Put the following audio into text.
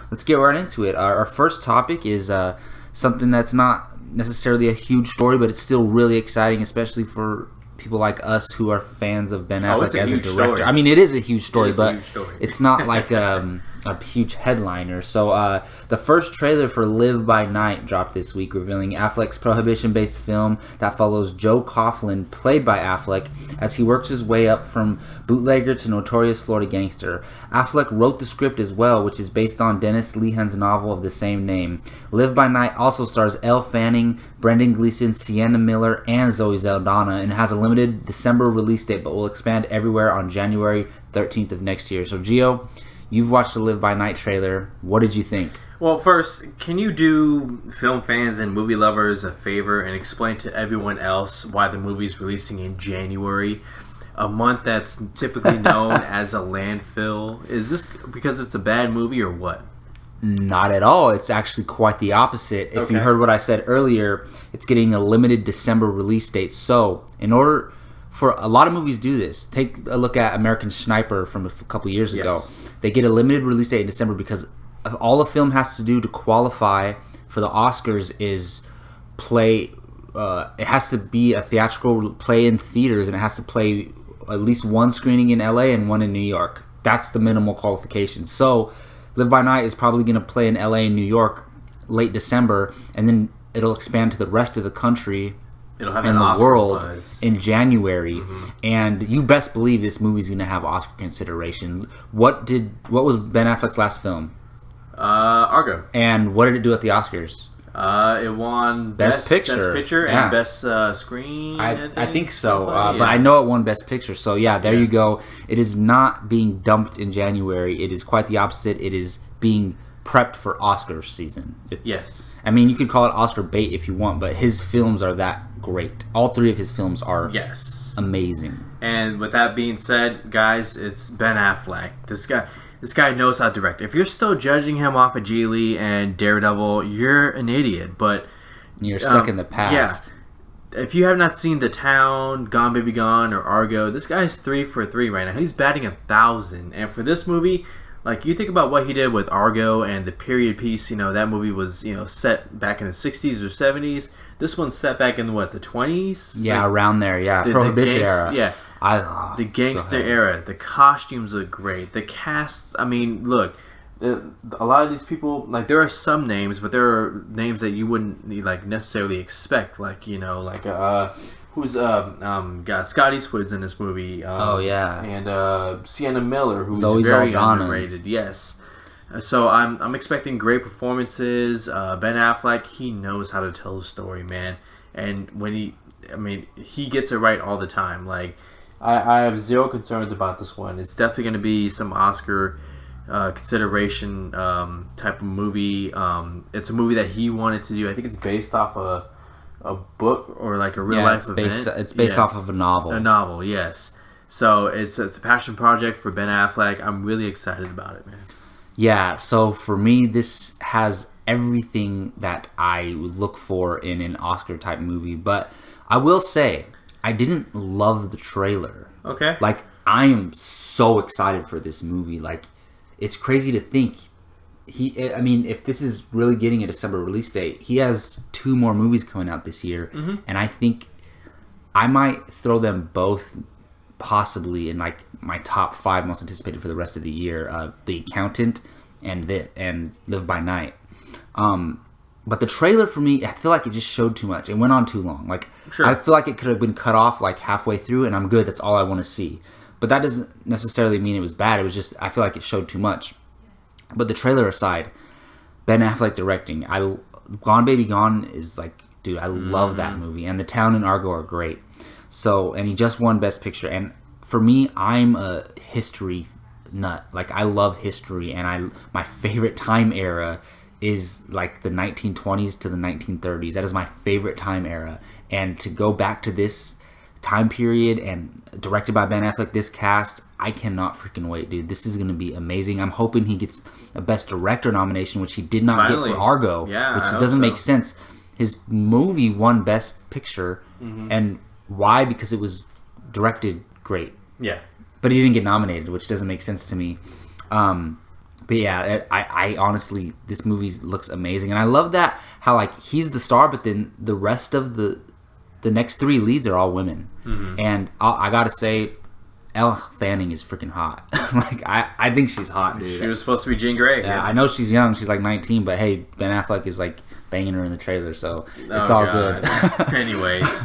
let's get right into it. Our first topic is something that's not necessarily a huge story, but it's still really exciting, especially for people like us who are fans of Ben Affleck as a director. Story. I mean, it is a huge story, but huge story. It's not like a huge headliner. So the first trailer for Live by Night dropped this week, revealing Affleck's Prohibition-based film that follows Joe Coughlin, played by Affleck, as he works his way up from bootlegger to notorious Florida gangster. Affleck wrote the script as well, which is based on Dennis Lehan's novel of the same name. Live by Night also stars Elle Fanning, Brendan Gleeson, Sienna Miller, and Zoe Saldana, and has a limited December release date, but will expand everywhere on January 13th of next year. So, Gio, you've watched the Live by Night trailer. What did you think? Well, first, can you do film fans and movie lovers a favor and explain to everyone else why the movie's releasing in January, a month that's typically known as a landfill? Is this because it's a bad movie or what? Not at all. It's actually quite the opposite. If you heard what I said earlier, it's getting a limited December release date. So, in order for a lot of movies do this, take a look at American Sniper from a couple years ago. They get a limited release date in December because all a film has to do to qualify for the Oscars is play. It has to be a theatrical play in theaters, and it has to play at least one screening in LA and one in New York. That's the minimal qualification. So, Live by Night is probably going to play in LA and New York late December, and then it'll expand to the rest of the country and the world in January. And you best believe this movie's going to have Oscar consideration. What was Ben Affleck's last film? Argo. And what did it do at the Oscars? It won Best Picture and Best Screen. I think so, but I know it won Best Picture. So there you go. It is not being dumped in January. It is quite the opposite. It is being prepped for Oscar season. Yes. I mean, you could call it Oscar bait if you want, but his films are that great. All three of his films are amazing. And with that being said, guys, it's Ben Affleck. This guy knows how to direct. If you're still judging him off of Geely and Daredevil, you're an idiot. But you're stuck in the past. Yeah. If you have not seen The Town, Gone Baby Gone, or Argo, this guy's 3 for 3 right now. He's batting 1,000. And for this movie, like, you think about what he did with Argo and the period piece. That movie was set back in the 60s or 70s. This one's set back in the 20s. Yeah, around there. Yeah, Prohibition era. Yeah. The gangster era. The costumes look great. The cast, I mean, look, a lot of these people, like, there are some names, but there are names that you wouldn't necessarily expect, who's Scott Eastwood's in this movie. And Sienna Miller, who's Zoe very Saldana. underrated. Yes. So I'm expecting great performances. Ben Affleck, he knows how to tell a story, man. And when he gets it right all the time. Like, I have zero concerns about this one. It's definitely going to be some Oscar consideration type of movie. It's a movie that he wanted to do. I think it's based off a book or like a real life event. It's based off of a novel. A novel, yes. So it's a passion project for Ben Affleck. I'm really excited about it, man. Yeah, so for me, this has everything that I would look for in an Oscar-type movie. But I will say, I didn't love the trailer. Okay. Like, I am so excited for this movie. Like, it's crazy to think. If this is really getting a December release date, he has 2 more movies coming out this year. And I think I might throw them both possibly in like my top 5 most anticipated for the rest of the year. The Accountant and Live by Night. But the trailer for me, I feel like it just showed too much. It went on too long. Like, sure. I feel like it could have been cut off like halfway through, and I'm good. That's all I want to see. But that doesn't necessarily mean it was bad. It was just, I feel like it showed too much. But the trailer aside, Ben Affleck directing. Gone Baby Gone is like, dude, I love that movie. And The Town and Argo are great. So, and he just won Best Picture. And for me, I'm a history nut. Like, I love history, and my favorite time era is like the 1920s to the 1930s. That is my favorite time era. And to go back to this time period and directed by Ben Affleck, this cast, I cannot freaking wait, dude. This is going to be amazing. I'm hoping he gets a Best Director nomination, which he did not get for Argo, which doesn't make sense. His movie won Best Picture, and why? Because it was directed great. Yeah. But he didn't get nominated, which doesn't make sense to me. But yeah, I honestly, this movie looks amazing, and I love that how like he's the star, but then the rest of the next three leads are all women, and I gotta say, Elle Fanning is freaking hot. Like I think she's hot, dude. She was supposed to be Jean Grey. Yeah, I know she's young. She's like 19, but hey, Ben Affleck is like banging her in the trailer, so it's all good. Anyways,